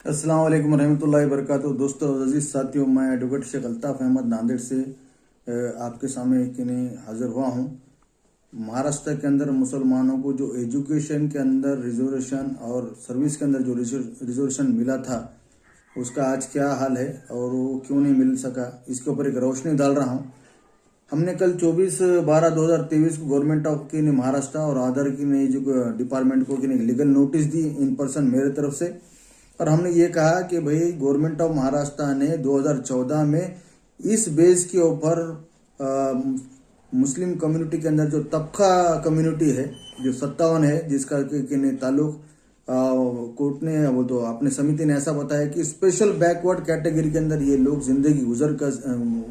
अस्सलाम वालेकुम रहमतुल्लाहि वबरकातुहू। दोस्तों अजीज साथियों, मैं एडवोकेट शेख अल्ताफ अहमद नांदेड़ से आपके सामने हाजिर हुआ हूँ। महाराष्ट्र के अंदर मुसलमानों को जो एजुकेशन के अंदर रिजर्वेशन और सर्विस के अंदर जो रिजर्वेशन मिला था, उसका आज क्या हाल है और वो क्यों नहीं मिल सका, इसके ऊपर एक रोशनी डाल रहा हूँ। हमने कल 24/12/2023 को गवर्नमेंट ऑफ की महाराष्ट्र और आधार की नई जो डिपार्टमेंट को legal notice the in person मेरे तरफ से। और हमने ये कहा कि भाई गवर्नमेंट ऑफ महाराष्ट्र ने 2014 में इस बेस के ऊपर मुस्लिम कम्युनिटी के अंदर जो तबका कम्युनिटी है जो 57 है, जिसका ताल्लुक कोर्ट ने वो तो अपने समिति ने ऐसा बताया कि स्पेशल बैकवर्ड कैटेगरी के अंदर ये लोग जिंदगी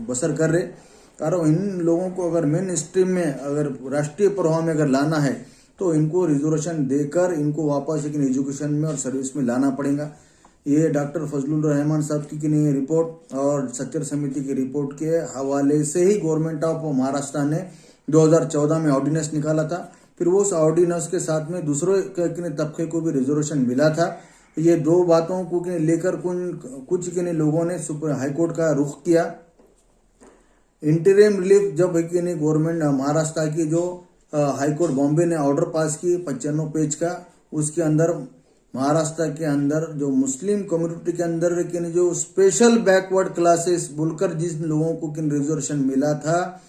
बसर कर रहे। कारण इन लोगों को अगर मेन स्ट्रीम में अगर राष्ट्रीय प्रवाह में अगर लाना है तो इनको रिजर्वेशन देकर इनको वापस एजुकेशन में और सर्विस में लाना पड़ेगा। ये डॉक्टर फजलुर रहमान साहब की रिपोर्ट और सच्चर समिति की रिपोर्ट के हवाले से ही गवर्नमेंट ऑफ महाराष्ट्र ने 2014 में ऑर्डिनेंस निकाला था। फिर वो उस ऑर्डिनेंस के साथ में दूसरे तबके को भी रिजर्वेशन मिला था। ये दो बातों को लेकर कुछ लोगों ने हाईकोर्ट का रुख किया। इंटरिम रिलीफ जब गवर्नमेंट महाराष्ट्र की जो हाईकोर्ट बॉम्बे ने ऑर्डर पास की 95 पेज का, उसके अंदर महाराष्ट्र के अंदर जो मुस्लिम कम्युनिटी के अंदर जो स्पेशल बैकवर्ड क्लासेस बोलकर जिस लोगों को रिजर्वेशन मिला था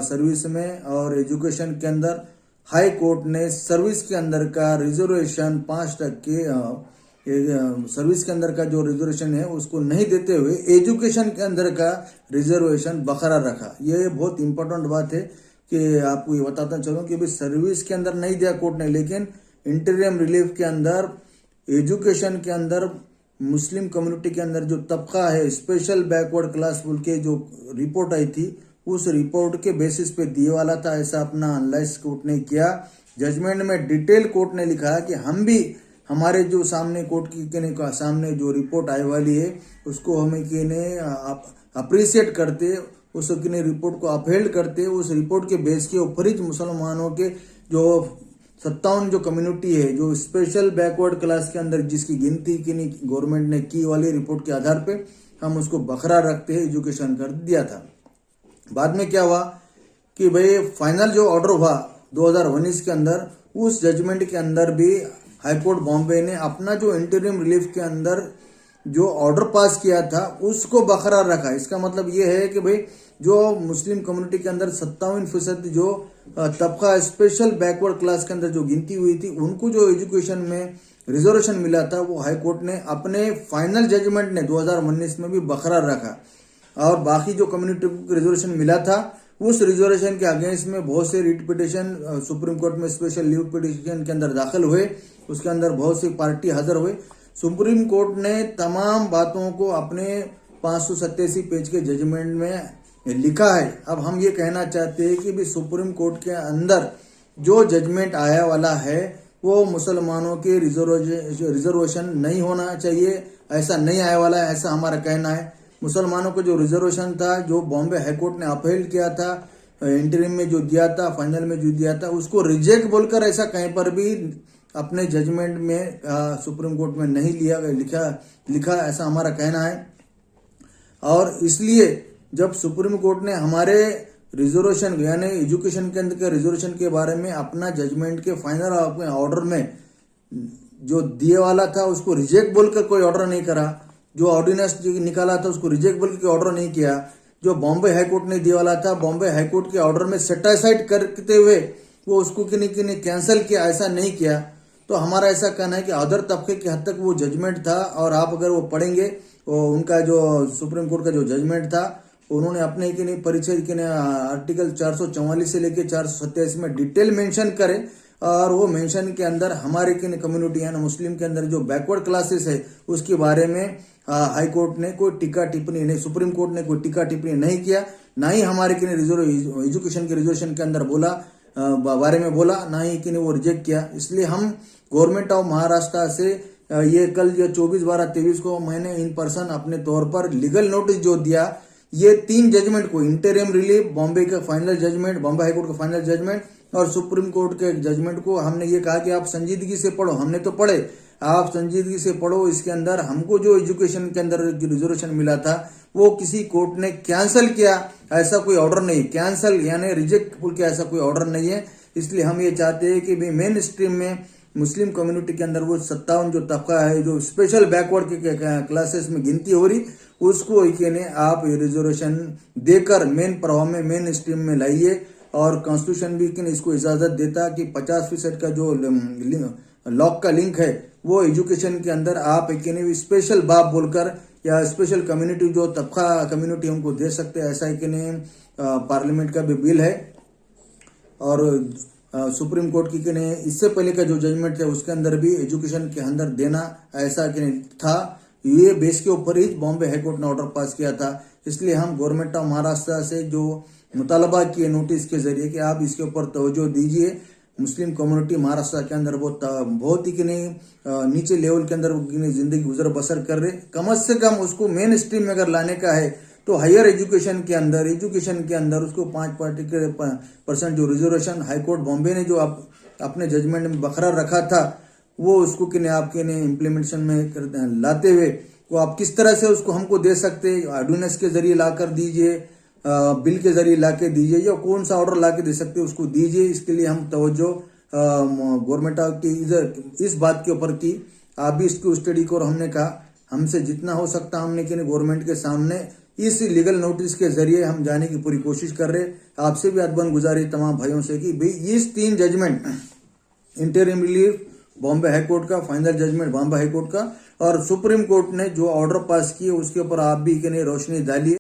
सर्विस में और एजुकेशन के अंदर, हाई कोर्ट ने सर्विस के अंदर का रिजर्वेशन 5% सर्विस के अंदर का जो रिजर्वेशन है उसको नहीं देते हुए एजुकेशन के अंदर का रिजर्वेशन बरकरार रखा। ये बहुत इंपॉर्टेंट बात है कि आपको ये बताता चलूं कि भाई सर्विस के अंदर नहीं दिया कोर्ट ने, लेकिन इंटरिम रिलीफ के अंदर एजुकेशन के अंदर मुस्लिम कम्युनिटी के अंदर जो तबका है स्पेशल बैकवर्ड क्लास बोल के जो रिपोर्ट आई थी, उस रिपोर्ट के बेसिस पे दिए वाला था। ऐसा अपना एनालाइज कोर्ट ने किया। जजमेंट में डिटेल कोर्ट ने लिखा कि हम भी हमारे जो सामने कोर्ट की सामने जो रिपोर्ट आई वाली है उसको हमें अप्रिशिएट करते, उस रिपोर्ट को अपहेल्ड करते, उस रिपोर्ट के बेस के ऊपर ही मुसलमानों के जो 57 जो कम्युनिटी है जो स्पेशल बैकवर्ड क्लास के अंदर जिसकी गिनती गवर्नमेंट ने की वाली रिपोर्ट के आधार पे हम उसको बरकरार रखते हैं एजुकेशन कर दिया था। बाद में क्या हुआ कि भाई फाइनल जो ऑर्डर हुआ 2019 के अंदर, उस जजमेंट के अंदर भी हाईकोर्ट बॉम्बे ने अपना जो इंटरिम रिलीफ के अंदर जो ऑर्डर पास किया था उसको बरकरार रखा। इसका मतलब ये है कि भाई जो मुस्लिम कम्युनिटी के अंदर 57% जो तबका स्पेशल बैकवर्ड क्लास के अंदर जो गिनती हुई थी उनको जो एजुकेशन में रिजर्वेशन मिला था वो हाई कोर्ट ने अपने फाइनल जजमेंट ने 2019 में भी बरकरार रखा। और बाकी जो कम्युनिटी को रिजर्वेशन मिला था उस रिजर्वेशन के अगेंस्ट में बहुत से रिट पिटिशन सुप्रीम कोर्ट में स्पेशल लीव पिटिशन के अंदर दाखिल हुए। उसके अंदर बहुत सी पार्टी हाजिर हुए। सुप्रीम कोर्ट ने तमाम बातों को अपने 587 पेज के जजमेंट में लिखा है। अब हम ये कहना चाहते हैं कि भी सुप्रीम कोर्ट के अंदर जो जजमेंट आया वाला है वो मुसलमानों के रिजर्वेशन नहीं होना चाहिए, ऐसा नहीं आया वाला है, ऐसा हमारा कहना है। मुसलमानों को जो रिजर्वेशन था जो बॉम्बे हाईकोर्ट ने अपहेल्ड किया था, इंटरिम में जो दिया था, फाइनल में जो दिया था, उसको रिजेक्ट बोलकर ऐसा कहीं पर भी अपने जजमेंट में सुप्रीम कोर्ट में नहीं लिखा ऐसा हमारा कहना है। और इसलिए जब सुप्रीम कोर्ट ने हमारे रिजर्वेशन यानी एजुकेशन के अंदर के रिजर्वेशन के बारे में अपना जजमेंट के फाइनल ऑर्डर में जो दिए वाला था उसको रिजेक्ट बोलकर कोई ऑर्डर नहीं करा, जो ऑर्डिनेंस निकाला था उसको रिजेक्ट बोल के ऑर्डर नहीं किया, जो बॉम्बे हाईकोर्ट ने दिया वाला था बॉम्बे हाईकोर्ट के ऑर्डर में सेटिसाइड करते हुए वो उसको कैंसिल किया, ऐसा नहीं किया। तो हमारा ऐसा कहना है कि अदर तबके के हद तक वो जजमेंट था। और आप अगर वो पढ़ेंगे वो उनका जो सुप्रीम कोर्ट का जो जजमेंट था उन्होंने अपने परिचय आर्टिकल 444 से लेके 487 में डिटेल मेंशन करे। और वो मेंशन के अंदर हमारे कम्युनिटी है ना मुस्लिम के अंदर जो बैकवर्ड क्लासेस है उसके बारे में हाई कोर्ट ने कोई टीका टिप्पणी नहीं, सुप्रीम कोर्ट ने कोई टीका टिप्पणी नहीं किया, ना ही हमारे एजुकेशन के रिजर्वेशन के अंदर बारे में बोला, ना ही वो रिजेक्ट किया। इसलिए हम गवर्नमेंट ऑफ महाराष्ट्र से ये कल 24/12/23 को मैंने इन पर्सन अपने तौर पर लीगल नोटिस जो दिया, ये 3 जजमेंट को इंटरिम रिलीफ, बॉम्बे का फाइनल जजमेंट, बॉम्बे हाईकोर्ट का फाइनल जजमेंट और सुप्रीम कोर्ट के जजमेंट को हमने ये कहा कि आप संजीदगी से पढ़ो। हमने तो पढ़े, आप संजीदगी से पढ़ो। इसके अंदर हमको जो एजुकेशन के अंदर रिजर्वेशन मिला था वो किसी कोर्ट ने कैंसिल किया, ऐसा कोई ऑर्डर नहीं, कैंसिल यानी रिजेक्ट बोल के ऐसा कोई ऑर्डर नहीं है। इसलिए हम ये चाहते हैं कि भाई मेन स्ट्रीम में मुस्लिम कम्युनिटी के अंदर वो 57 जो तबका है जो स्पेशल बैकवर्ड के क्लासेस में गिनती हो रही, उसको आप रिजर्वेशन देकर मेन प्रभाव में मेन स्ट्रीम में लाइए। और कॉन्स्टिट्यूशन भी इसको इजाजत देता कि 50% का जो लॉक का लिंक है वो एजुकेशन के अंदर आप स्पेशल बाप बोलकर या स्पेशल कम्युनिटी जो तबका कम्युनिटी हमको दे सकते हैं, ऐसा पार्लियामेंट का भी बिल है। और सुप्रीम कोर्ट की इससे पहले का जो जजमेंट है उसके अंदर भी एजुकेशन के अंदर देना ऐसा था। ये बेस के ऊपर ही बॉम्बे हाईकोर्ट ने ऑर्डर पास किया था। इसलिए हम गवर्नमेंट ऑफ महाराष्ट्र से जो मुतालबा किए नोटिस के जरिए कि आप इसके ऊपर तवज्जो दीजिए। मुस्लिम कम्युनिटी महाराष्ट्र के अंदर बहुत ही नीचे लेवल के अंदर जिंदगी गुजर बसर कर रहे, कम से कम उसको मेन स्ट्रीम में अगर लाने का है तो हायर एजुकेशन के अंदर उसको 5% जो रिजर्वेशन हाईकोर्ट बॉम्बे ने जो अपने जजमेंट में बरकरार रखा था वो उसको आपके इम्प्लीमेंटेशन में लाते हुए वो आप किस तरह से उसको हमको दे सकते, ऑर्डिनेंस के जरिए लाकर दीजिए, बिल के जरिए लाके दीजिए, या कौन सा ऑर्डर लाके दे सकते उसको दीजिए। इसके लिए हम तवज्जो गवर्नमेंट की इस बात के ऊपर की आप भी इसको स्टडी करो। हमने कहा हमसे जितना हो सकता हमने गवर्नमेंट के सामने इस लीगल नोटिस के जरिए हम जाने की पूरी कोशिश कर रहे। आपसे भी अदबन गुजारी तमाम भाइयों से कि भाई इस 3 judgment, interim relief Bombay high court का, फाइनल जजमेंट बॉम्बे हाईकोर्ट का और सुप्रीम कोर्ट ने जो ऑर्डर पास किए उसके ऊपर आप भी रोशनी डालिए।